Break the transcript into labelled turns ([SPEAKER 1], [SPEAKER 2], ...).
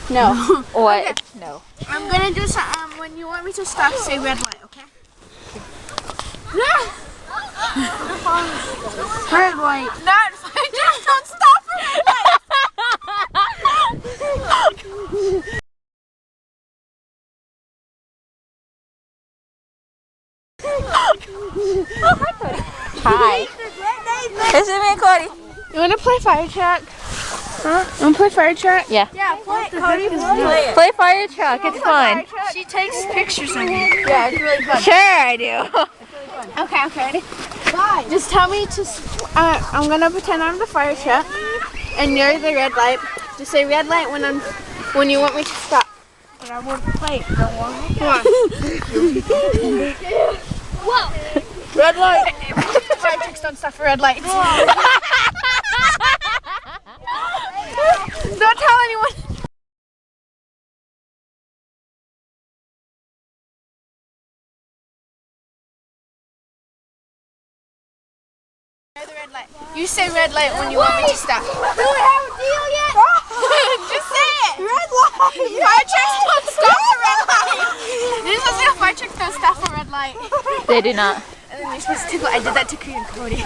[SPEAKER 1] No.
[SPEAKER 2] What?
[SPEAKER 3] Okay.
[SPEAKER 2] No.
[SPEAKER 3] I'm gonna do some. When you want me to stop, say red light, okay?
[SPEAKER 1] Red light.
[SPEAKER 3] Not fire. Just don't stop for red light.
[SPEAKER 2] Hi. This is me, Cody.
[SPEAKER 3] You wanna play fire truck? Huh? You wanna play fire truck?
[SPEAKER 2] Yeah.
[SPEAKER 3] Yeah, play it. Cody, play it.
[SPEAKER 2] Play fire truck. It's fun.
[SPEAKER 3] She takes pictures of me.
[SPEAKER 1] Yeah, it's really fun.
[SPEAKER 2] Sure, I do.
[SPEAKER 3] Okay, ready? Bye. Just tell me to. I'm gonna pretend I'm the fire truck, and you're the red light. Just say red light when you want me to stop.
[SPEAKER 1] But I won't play it. Come on.
[SPEAKER 3] Whoa! Red light. Fire trucks don't stop for red lights. Don't tell anyone. You're the red light. You say red light when you want me to stop.
[SPEAKER 1] Do we have a deal yet?
[SPEAKER 3] Just say it.
[SPEAKER 1] Red light.
[SPEAKER 3] Fire trucks don't stop for red light. This is like fire trucks don't stop for red light.
[SPEAKER 2] They do not.
[SPEAKER 3] And then you're supposed to tickle. I did that to Korean Cody.